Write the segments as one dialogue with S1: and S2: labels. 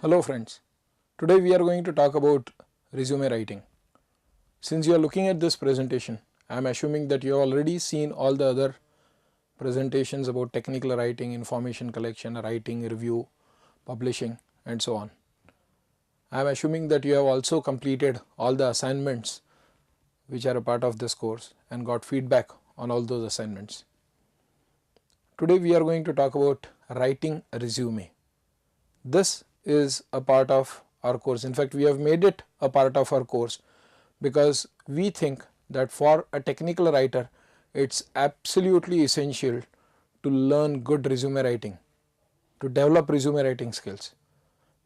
S1: Hello friends, today we are going to talk about resume writing. Since you are looking at this presentation, I am assuming that you have already seen all the other presentations about technical writing, information collection, writing, review, publishing and so on. I am assuming that you have also completed all the assignments which are a part of this course and got feedback on all those assignments. Today we are going to talk about writing a resume. This is a part of our course. In fact, we have made it a part of our course because we think that for a technical writer, it's absolutely essential to learn good resume writing, to develop resume writing skills.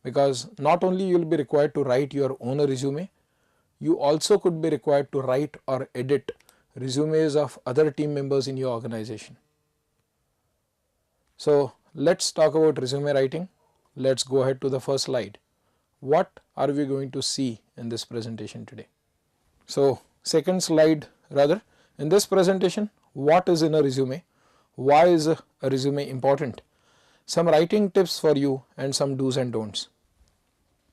S1: Because not only you will be required to write your own resume, you also could be required to write or edit resumes of other team members in your organization. So let's talk about resume writing. Let's go ahead to the first slide. What are we going to see in this presentation today? So second slide rather, in this presentation, what is in a resume? Why is a resume important? Some writing tips for you and some do's and don'ts.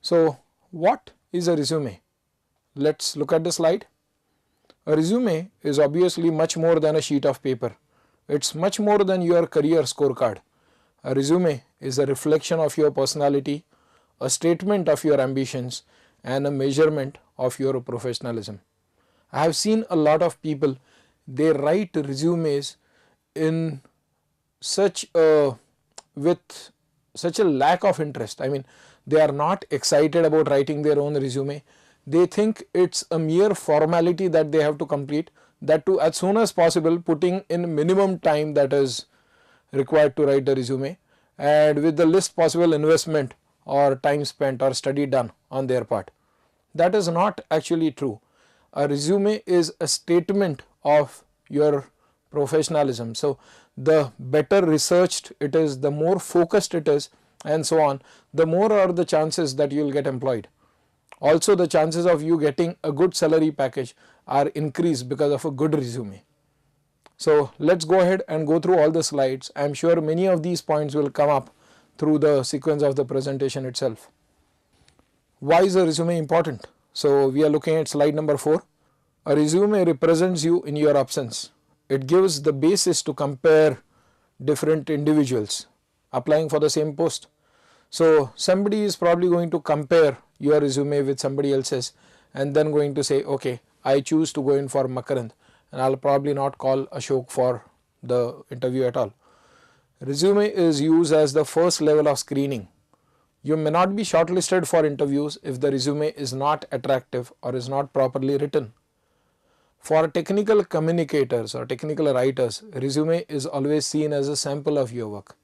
S1: So what is a resume? Let's look at the slide. A resume is obviously much more than a sheet of paper. It's much more than your career scorecard. A resume is a reflection of your personality, a statement of your ambitions and a measurement of your professionalism. I have seen a lot of people, they write resumes in with such a lack of interest. I mean, they are not excited about writing their own resume. They think it's a mere formality that they have to complete, that too as soon as possible, putting in minimum time that is required to write the resume and with the least possible investment or time spent or study done on their part. That is not actually true. A resume is a statement of your professionalism. So the better researched it is, the more focused it is and so on, the more are the chances that you will get employed. Also the chances of you getting a good salary package are increased because of a good resume. So let's go ahead and go through all the slides. I am sure many of these points will come up through the sequence of the presentation itself. Why is a resume important? So we are looking at slide number 4. A resume represents you in your absence. It gives the basis to compare different individuals applying for the same post. So somebody is probably going to compare your resume with somebody else's and then going to say, okay, I choose to go in for Makarand and I'll probably not call Ashok for the interview at all. Resume is used as the first level of screening. You may not be shortlisted for interviews if the resume is not attractive or is not properly written. For technical communicators or technical writers, resume is always seen as a sample of your work.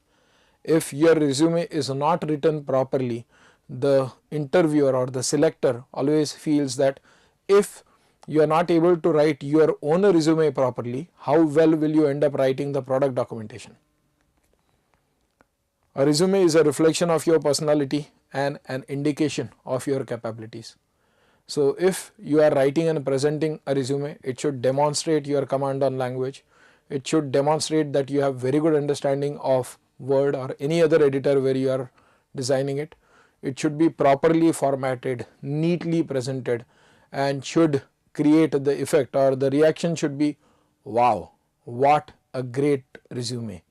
S1: If your resume is not written properly, the interviewer or the selector always feels that if you are not able to write your own resume properly, how well will you end up writing the product documentation? A resume is a reflection of your personality and an indication of your capabilities. So if you are writing and presenting a resume, it should demonstrate your command on language. It should demonstrate that you have very good understanding of Word or any other editor where you are designing it. It should be properly formatted, neatly presented and should create the effect, or the reaction should be, wow, what a great resume.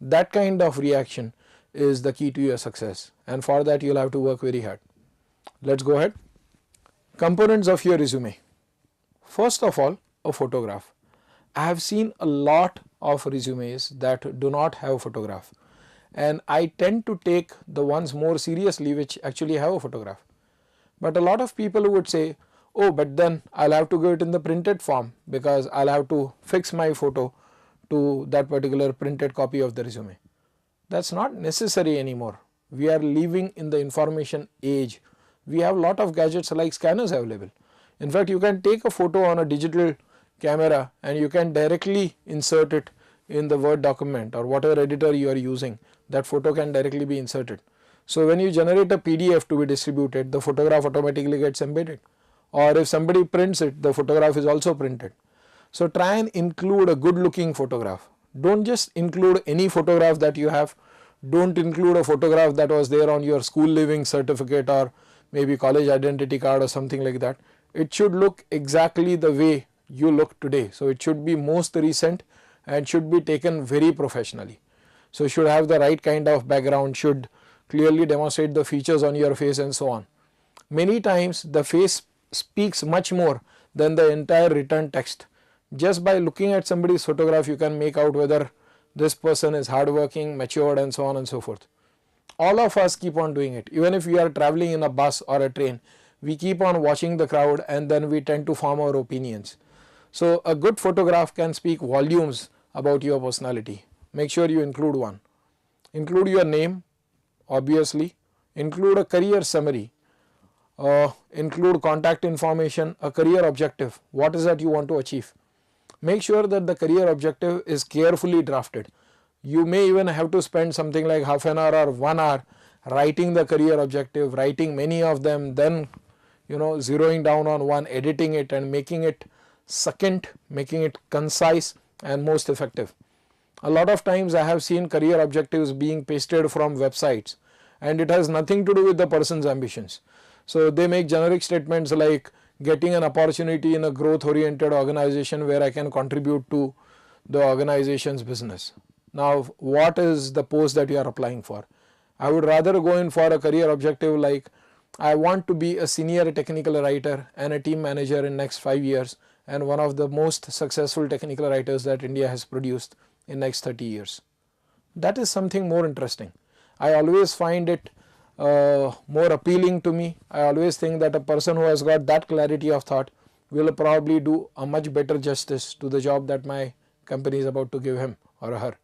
S1: That kind of reaction is the key to your success, and for that you will have to work very hard. Let's go ahead. Components of your resume. First of all, a photograph. I have seen a lot of resumes that do not have a photograph, and I tend to take the ones more seriously which actually have a photograph. But a lot of people would say, oh, but then I'll have to go it in the printed form because I'll have to fix my photo to that particular printed copy of the resume. That's not necessary anymore. We are living in the information age. We have a lot of gadgets like scanners available. In fact, you can take a photo on a digital camera and you can directly insert it in the Word document or whatever editor you are using. That photo can directly be inserted. So when you generate a PDF to be distributed, the photograph automatically gets embedded. Or if somebody prints it, the photograph is also printed. So try and include a good looking photograph. Don't just include any photograph that you have. Don't include a photograph that was there on your school leaving certificate or maybe college identity card or something like that. It should look exactly the way you look today. So it should be most recent and should be taken very professionally. So should have the right kind of background, should clearly demonstrate the features on your face and so on. Many times the face speaks much more than the entire written text. Just by looking at somebody's photograph, you can make out whether this person is hardworking, matured and so on and so forth. All of us keep on doing it. Even if we are traveling in a bus or a train, we keep on watching the crowd and then we tend to form our opinions. So a good photograph can speak volumes about your personality. Make sure you include one. Include your name, obviously. Include a career summary. Include contact information, a career objective. What is that you want to achieve? Make sure that the career objective is carefully drafted. You may even have to spend something like half an hour or 1 hour writing the career objective, writing many of them, then zeroing down on one, editing it and making it succinct, making it concise and most effective. A lot of times I have seen career objectives being pasted from websites and it has nothing to do with the person's ambitions. So they make generic statements like getting an opportunity in a growth oriented organization where I can contribute to the organization's business. Now what is the post that you are applying for? I would rather go in for a career objective like I want to be a senior technical writer and a team manager in next 5 years and one of the most successful technical writers that India has produced in next 30 years. That is something more interesting. I always find it more appealing to me. I always think that a person who has got that clarity of thought will probably do a much better justice to the job that my company is about to give him or her.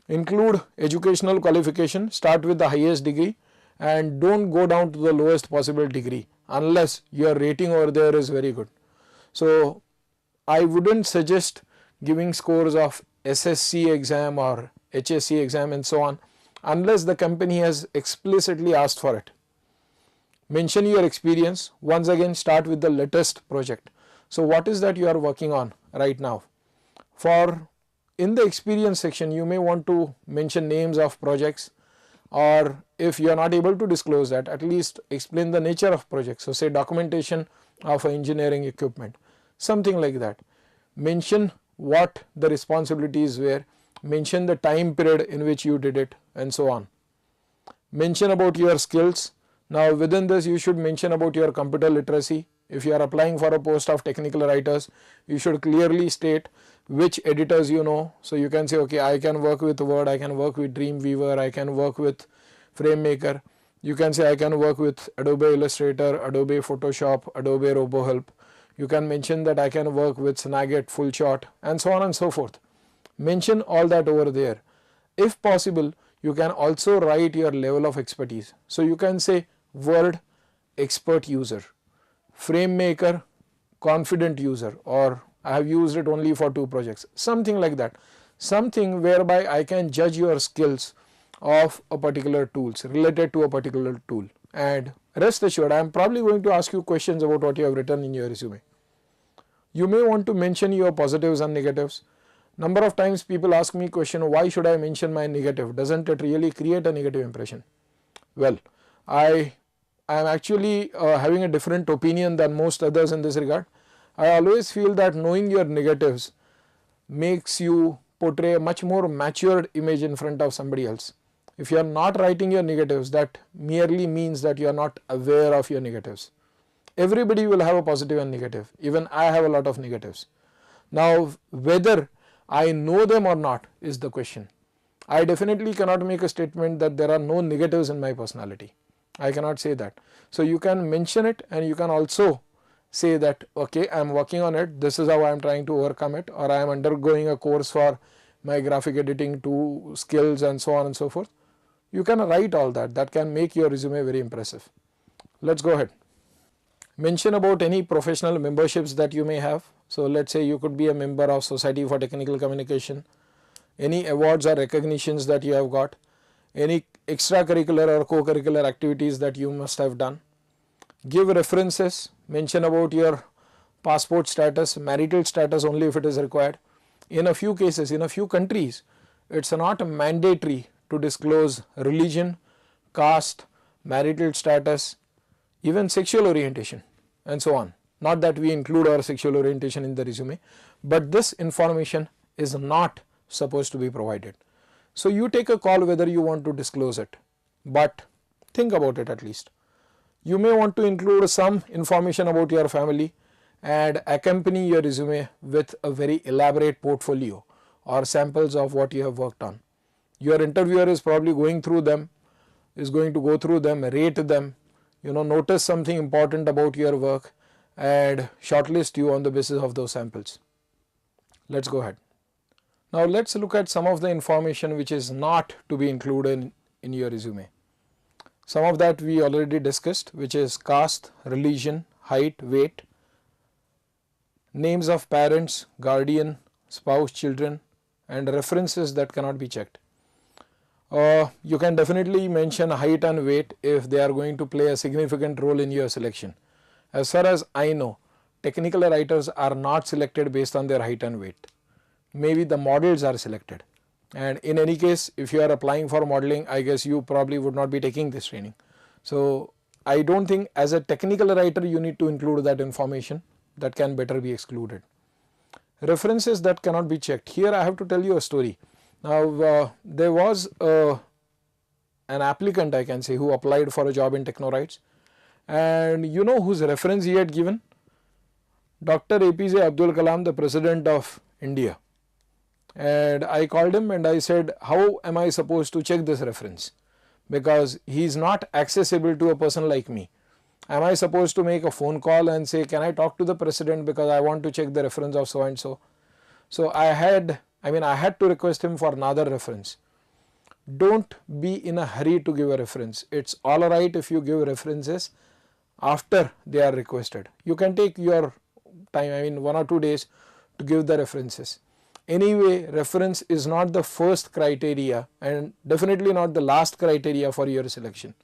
S1: Include educational qualification, start with the highest degree and don't go down to the lowest possible degree unless your rating over there is very good. So I wouldn't suggest giving scores of SSC exam or HSC exam and so on unless the company has explicitly asked for it. Mention your experience. Once again, start with the latest project. So what is that you are working on right now? In the experience section, you may want to mention names of projects, or if you are not able to disclose that, at least explain the nature of projects. So say documentation of engineering equipment, something like that. Mention what the responsibilities were, mention the time period in which you did it and so on. Mention about your skills. Now within this you should mention about your computer literacy. If you are applying for a post of technical writers, you should clearly state which editors you know. So you can say, okay, I can work with Word, I can work with Dreamweaver, I can work with FrameMaker. You can say I can work with Adobe Illustrator, Adobe Photoshop, Adobe RoboHelp. You can mention that I can work with Snagit, Fullshot and so on and so forth. Mention all that over there. If possible, you can also write your level of expertise. So you can say Word expert user, FrameMaker confident user, or I have used it only for 2 projects, something like that. Something whereby I can judge your skills of a particular tools, related to a particular tool. And rest assured, I am probably going to ask you questions about what you have written in your resume. You may want to mention your positives and negatives. Number of times people ask me question, why should I mention my negative? Doesn't it really create a negative impression? Well, I am actually having a different opinion than most others in this regard. I always feel that knowing your negatives makes you portray a much more matured image in front of somebody else. If you are not writing your negatives, that merely means that you are not aware of your negatives. Everybody will have a positive and negative. Even I have a lot of negatives. Now whether I know them or not is the question. I definitely cannot make a statement that there are no negatives in my personality. I cannot say that. So you can mention it and you can also say that, okay, I am working on it, this is how I am trying to overcome it, or I am undergoing a course for my graphic editing to skills and so on and so forth. You can write all that. That can make your resume very impressive. Let's go ahead. Mention about any professional memberships that you may have. So let's say you could be a member of Society for Technical Communication, any awards or recognitions that you have got, any extracurricular or co-curricular activities that you must have done. Give references, mention about your passport status, marital status only if it is required. In a few cases, in a few countries, it's not mandatory to disclose religion, caste, marital status, even sexual orientation and so on. Not that we include our sexual orientation in the resume, but this information is not supposed to be provided. So you take a call whether you want to disclose it, but think about it at least. You may want to include some information about your family and accompany your resume with a very elaborate portfolio or samples of what you have worked on. Your interviewer is probably going through them, is going to go through them, rate them, notice something important about your work and shortlist you on the basis of those samples. Let's go ahead. Now let's look at some of the information which is not to be included in your resume. Some of that we already discussed, which is caste, religion, height, weight, names of parents, guardian, spouse, children, and references that cannot be checked. You can definitely mention height and weight if they are going to play a significant role in your selection. As far as I know, technical writers are not selected based on their height and weight. Maybe the models are selected, and in any case, if you are applying for modeling, I guess you probably would not be taking this training. So I don't think as a technical writer you need to include that information. That can better be excluded. References that cannot be checked. Here I have to tell you a story. Now there was an applicant, I can say, who applied for a job in Technowrites, and you know whose reference he had given? Dr. APJ Abdul Kalam, the President of India. And I called him and I said, how am I supposed to check this reference? Because he is not accessible to a person like me. Am I supposed to make a phone call and say, can I talk to the president because I want to check the reference of so and so? So I had to request him for another reference. Don't be in a hurry to give a reference. It's all right if you give references after they are requested. You can take your time, 1 or 2 days to give the references. Anyway, reference is not the first criteria and definitely not the last criteria for your selection.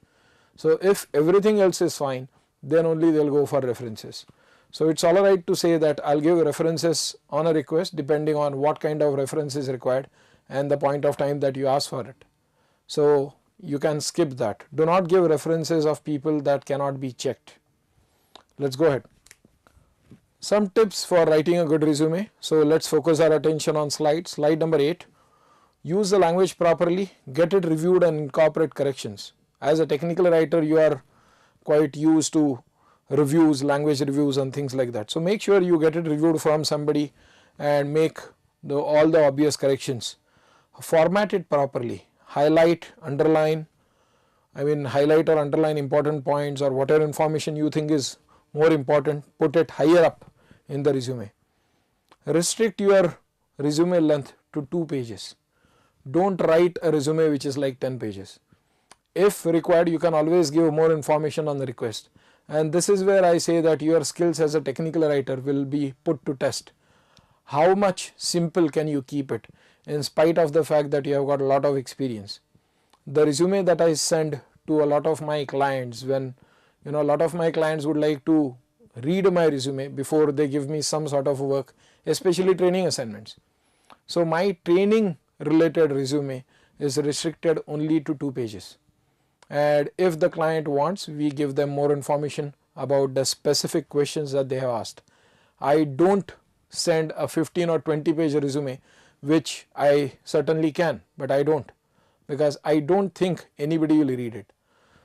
S1: So if everything else is fine, then only they will go for references. So it's all right to say that I'll give references on a request depending on what kind of reference is required and the point of time that you ask for it. So you can skip that. Do not give references of people that cannot be checked. Let's go ahead. Some tips for writing a good resume. So let's focus our attention on slide number 8. Use the language properly, get it reviewed and incorporate corrections. As a technical writer, you are quite used to reviews, language reviews and things like that. So make sure you get it reviewed from somebody and make all the obvious corrections. Format it properly. Highlight, underline, highlight or underline important points or whatever information you think is more important, put it higher up in the resume. Restrict your resume length to 2 pages. Don't write a resume which is like 10 pages. If required, you can always give more information on the request. And this is where I say that your skills as a technical writer will be put to test. How much simple can you keep it in spite of the fact that you have got a lot of experience? The resume that I send to a lot of my clients, when a lot of my clients would like to read my resume before they give me some sort of work, especially training assignments. So my training related resume is restricted only to 2 pages. And if the client wants, we give them more information about the specific questions that they have asked. I don't send a 15 or 20 page resume, which I certainly can, but I don't, because I don't think anybody will read it.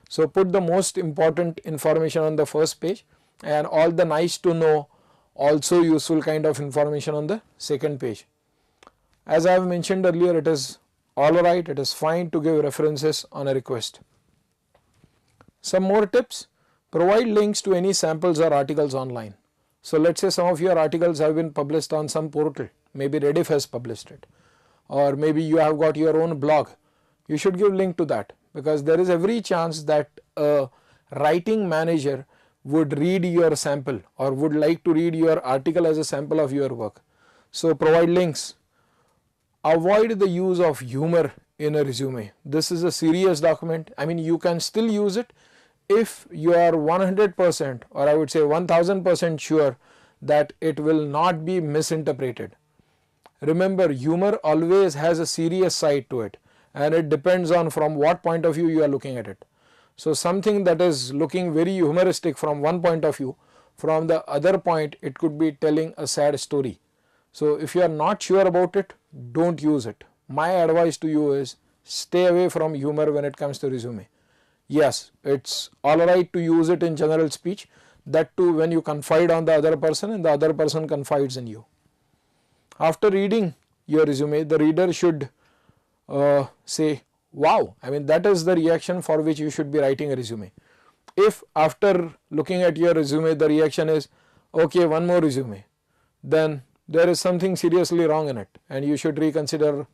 S1: So put the most important information on the first page and all the nice to know, also useful kind of information on the second page. As I have mentioned earlier, it is all right, it is fine to give references on a request. Some more tips: provide links to any samples or articles online. So let's say some of your articles have been published on some portal, maybe Rediff has published it, or maybe you have got your own blog. You should give link to that, because there is every chance that a writing manager would read your sample or would like to read your article as a sample of your work. So provide links. Avoid the use of humor in a resume. This is a serious document. You can still use it if you are 100% or I would say 1000% sure that it will not be misinterpreted. Remember, humor always has a serious side to it, and it depends on from what point of view you are looking at it. So something that is looking very humoristic from one point of view, from the other point it could be telling a sad story. So if you are not sure about it, don't use it. My advice to you is stay away from humor when it comes to resume. Yes, it's alright to use it in general speech, that too when you confide on the other person and the other person confides in you. After reading your resume, the reader should say, wow, I mean that is the reaction for which you should be writing a resume. If after looking at your resume the reaction is, okay, one more resume, then there is something seriously wrong in it and you should reconsider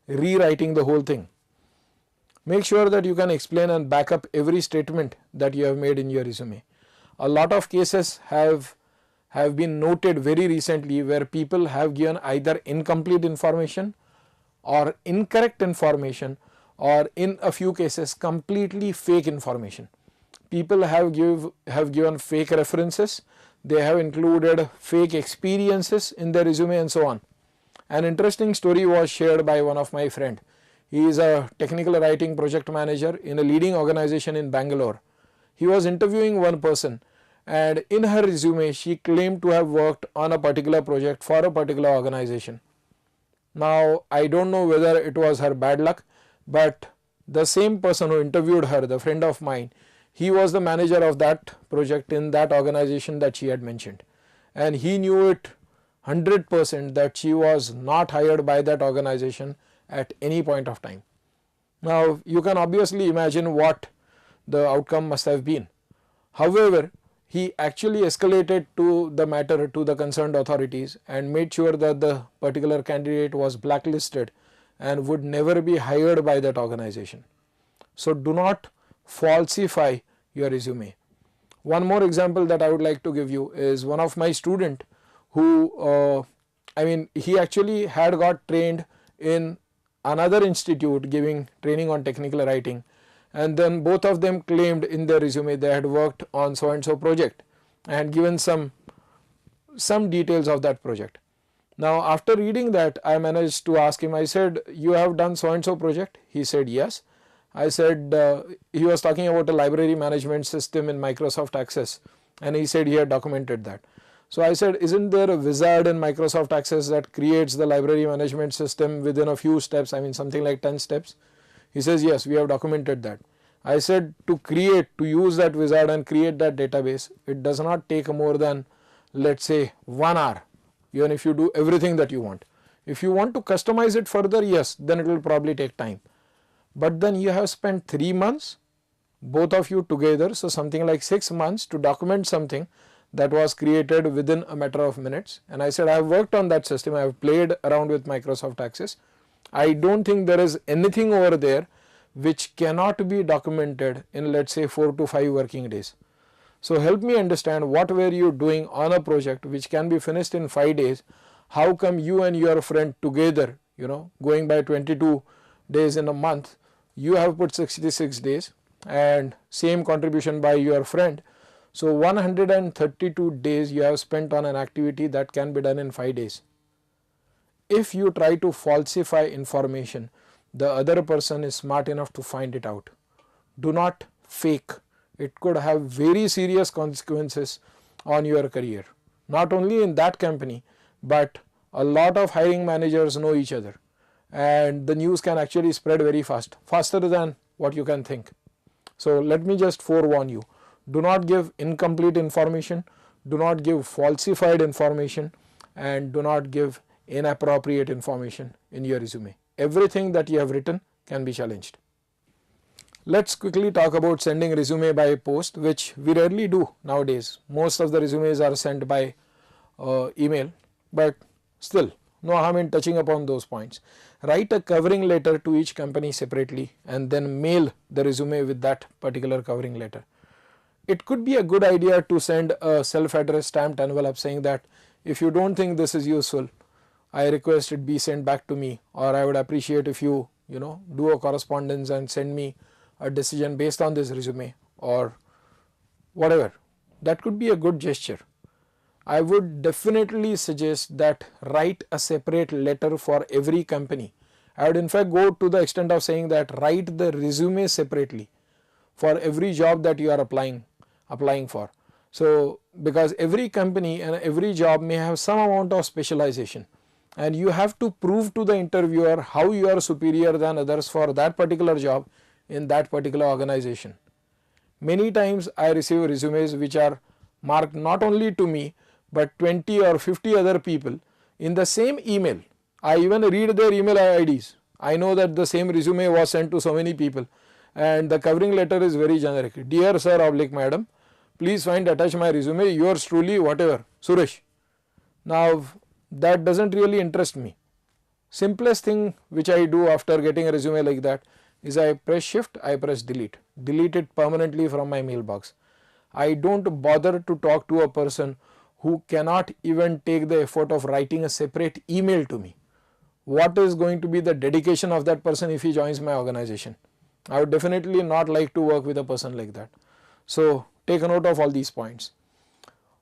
S1: rewriting the whole thing. Make sure that you can explain and back up every statement that you have made in your resume. A lot of cases have been noted very recently where people have given either incomplete information or incorrect information, or in a few cases completely fake information. People have given fake references, they have included fake experiences in their resume and so on. An interesting story was shared by one of my friend. He is a technical writing project manager in a leading organization in Bangalore. He was interviewing one person, and in her resume she claimed to have worked on a particular project for a particular organization. Now I don't know whether it was her bad luck, but the same person who interviewed her, the friend of mine, he was the manager of that project in that organization that she had mentioned, and he knew it 100% that she was not hired by that organization at any point of time. Now you can obviously imagine what the outcome must have been. However, he actually escalated to the matter to the concerned authorities and made sure that the particular candidate was blacklisted and would never be hired by that organization. So do not falsify your resume. One more example that I would like to give you is one of my student who he actually had got trained in another institute giving training on technical writing, and then both of them claimed in their resume they had worked on so and so project and given some details of that project. Now after reading that, I managed to ask him, I said, you have done so and so project? He said yes. I said, he was talking about a library management system in Microsoft Access, and he said he had documented that. So I said, isn't there a wizard in Microsoft Access that creates the library management system within a few steps, something like 10 steps? He says, yes, we have documented that. I said, to use that wizard and create that database, it does not take more than, let's say, 1 hour, even if you do everything that you want. If you want to customize it further, yes, then it will probably take time. But then you have spent 3 months, both of you together, so something like 6 months to document something that was created within a matter of minutes. And I said, I have worked on that system, I have played around with Microsoft Access. I don't think there is anything over there which cannot be documented in, let's say, 4 to 5 working days. So help me understand, what were you doing on a project which can be finished in 5 days? How come you and your friend together, going by 22 days in a month, you have put 66 days and same contribution by your friend. So 132 days you have spent on an activity that can be done in 5 days. If you try to falsify information, the other person is smart enough to find it out. Do not fake. It could have very serious consequences on your career. Not only in that company, but a lot of hiring managers know each other, and the news can actually spread very fast, faster than what you can think. So let me just forewarn you. Do not give incomplete information, do not give falsified information, and do not give inappropriate information in your resume. Everything that you have written can be challenged. Let's quickly talk about sending resume by post, which we rarely do nowadays. Most of the resumes are sent by email, but still no harm in touching upon those points. Write a covering letter to each company separately and then mail the resume with that particular covering letter. It could be a good idea to send a self-addressed stamped envelope saying that if you don't think this is useful, I request it be sent back to me, or I would appreciate if you do a correspondence and send me a decision based on this resume, or whatever. That could be a good gesture. I would definitely suggest that write a separate letter for every company I would in fact go to the extent of saying that write the resume separately for every job that you are applying for. So because every company and every job may have some amount of specialization, and you have to prove to the interviewer how you are superior than others for that particular job in that particular organization. Many times I receive resumes which are marked not only to me but 20 or 50 other people in the same email. I even read their email IDs. I know that the same resume was sent to so many people, and the covering letter is very generic. Dear sir / madam, please find attached my resume, yours truly, whatever, Suresh. Now that doesn't really interest me. Simplest thing which I do after getting a resume like that is I press shift, I press delete it permanently from my mailbox. I don't bother to talk to a person who cannot even take the effort of writing a separate email to me. What is going to be the dedication of that person if he joins my organization? I would definitely not like to work with a person like that. So take a note of all these points.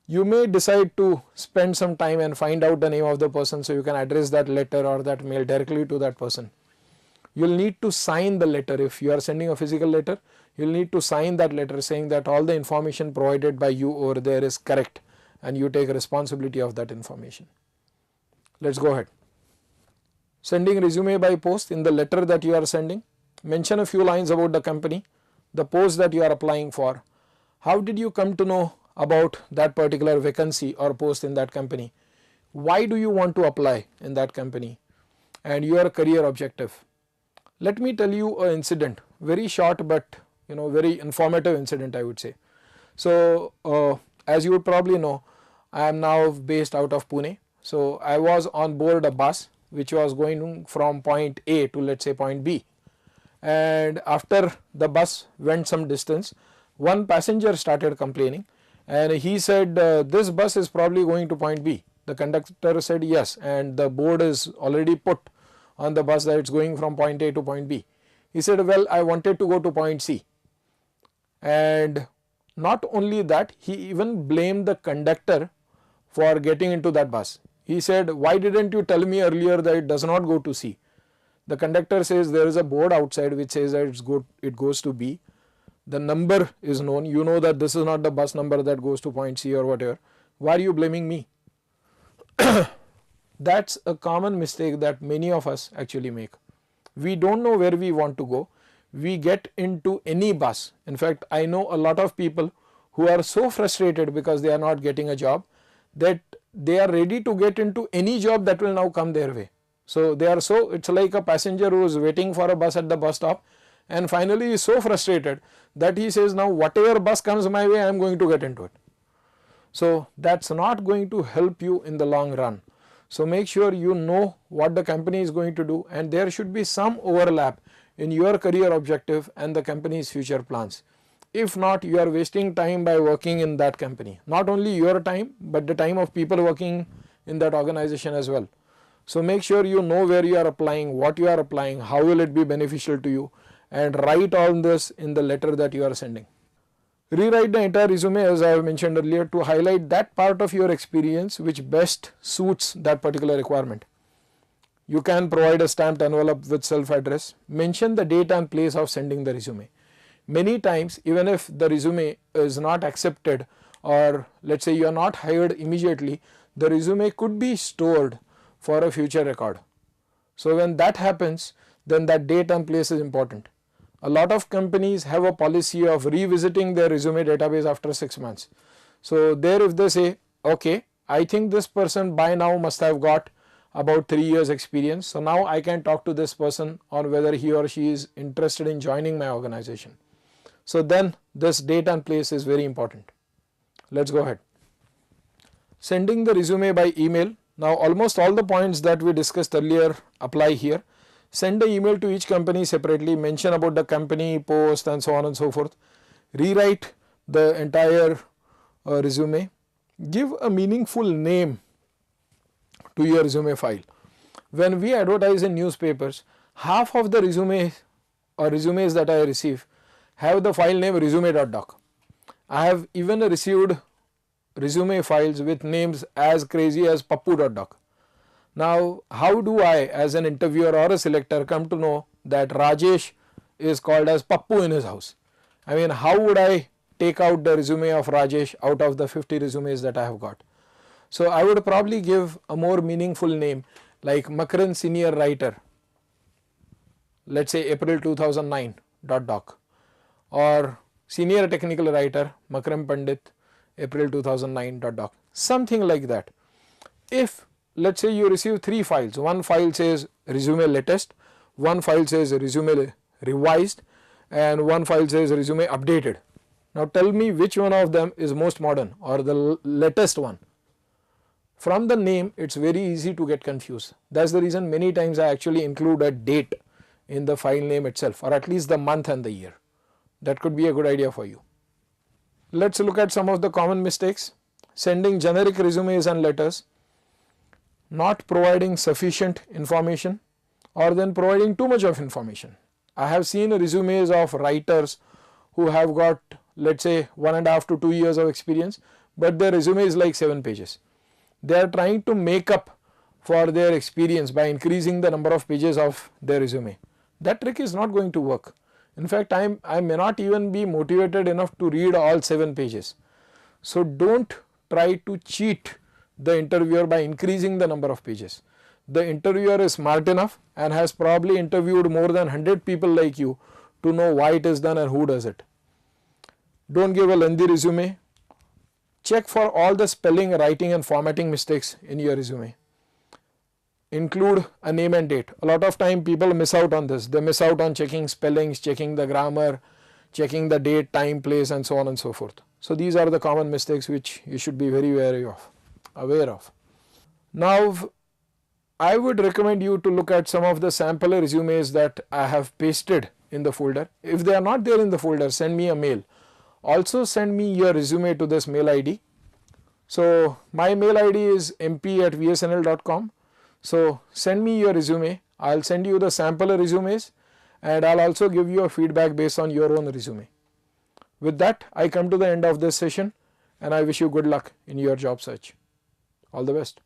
S1: You may decide to spend some time and find out the name of the person so you can address that letter or that mail directly to that person. You will need to sign the letter. If you are sending a physical letter, you will need to sign that letter saying that all the information provided by you over there is correct and you take responsibility of that information. Let's go ahead. Sending resume by post. In the letter that you are sending, mention a few lines about the company, the post that you are applying for. How did you come to know about that particular vacancy or post in that company? Why do you want to apply in that company? And your career objective. Let me tell you an incident, very short but very informative incident, I would say. So as you would probably know, I am now based out of Pune. So I was on board a bus which was going from point A to, let's say, point B. And after the bus went some distance, one passenger started complaining, and he said, this bus is probably going to point B. The conductor said yes, and the board is already put on the bus that it's going from point A to point B. He said, well, I wanted to go to point C. And not only that, he even blamed the conductor for getting into that bus. He said, why didn't you tell me earlier that it does not go to C? The conductor says there is a board outside which says that it goes to B. The number is known. You know that this is not the bus number that goes to point C or whatever. Why are you blaming me? That's a common mistake that many of us actually make. We don't know where we want to go. We get into any bus. In fact, I know a lot of people who are so frustrated because they are not getting a job that they are ready to get into any job that will now come their way. So it's like a passenger who is waiting for a bus at the bus stop and finally is so frustrated that he says, now whatever bus comes my way, I am going to get into it. So that's not going to help you in the long run. So make sure you know what the company is going to do, and there should be some overlap in your career objective and the company's future plans. If not, you are wasting time by working in that company. Not only your time, but the time of people working in that organization as well. So make sure you know where you are applying, what you are applying, how will it be beneficial to you, and write all this in the letter that you are sending. Rewrite the entire resume, as I have mentioned earlier, to highlight that part of your experience which best suits that particular requirement. You can provide a stamped envelope with self-address. Mention the date and place of sending the resume. Many times, even if the resume is not accepted, or let's say you are not hired immediately, the resume could be stored for a future record. So when that happens, then that date and place is important. A lot of companies have a policy of revisiting their resume database after 6 months. So there, if they say, okay, I think this person by now must have got about 3 years experience, so now I can talk to this person on whether he or she is interested in joining my organization. So then this date and place is very important. Let's go ahead. Sending the resume by email. Now almost all the points that we discussed earlier apply here. Send the email to each company separately, mention about the company, post, and so on and so forth. Rewrite the entire resume. Give a meaningful name to your resume file. When we advertise in newspapers, half of the resumes that I receive have the file name resume.doc. I have even received resume files with names as crazy as pappu.doc. Now, how do I as an interviewer or a selector come to know that Rajesh is called as Pappu in his house? I mean, how would I take out the resume of Rajesh out of the 50 resumes that I have got? So, I would probably give a more meaningful name like Makran Senior Writer, let us say April 2009 .doc, or Senior Technical Writer Makram Pandit April 2009 .doc, something like that. If let us say you receive 3 files, one file says resume latest, one file says resume revised, and one file says resume updated. Now tell me which one of them is most modern or the latest one. From the name it is very easy to get confused. That is the reason many times I actually include a date in the file name itself, or at least the month and the year. That could be a good idea for you. Let us look at some of the common mistakes. Sending generic resumes and letters, not providing sufficient information, or then providing too much of information. I have seen resumes of writers who have got, let us say, 1.5 to 2 years of experience, but their resume is like 7 pages. They are trying to make up for their experience by increasing the number of pages of their resume. That trick is not going to work. In fact, I may not even be motivated enough to read all 7 pages. So don't try to cheat the interviewer by increasing the number of pages. The interviewer is smart enough and has probably interviewed more than 100 people like you to know why it is done and who does it. Don't give a lengthy resume. Check for all the spelling, writing and formatting mistakes in your resume. Include a name and date. A lot of time people miss out on this. They miss out on checking spellings, checking the grammar, checking the date, time, place and so on and so forth. So these are the common mistakes which you should be very aware of. Now I would recommend you to look at some of the sample resumes that I have pasted in the folder. If they are not there in the folder, send me a mail. Also send me your resume to this mail ID. So my mail ID is mp@vsnl.com. So send me your resume. I'll send you the sample resumes and I'll also give you a feedback based on your own resume. With that, I come to the end of this session and I wish you good luck in your job search. All the best.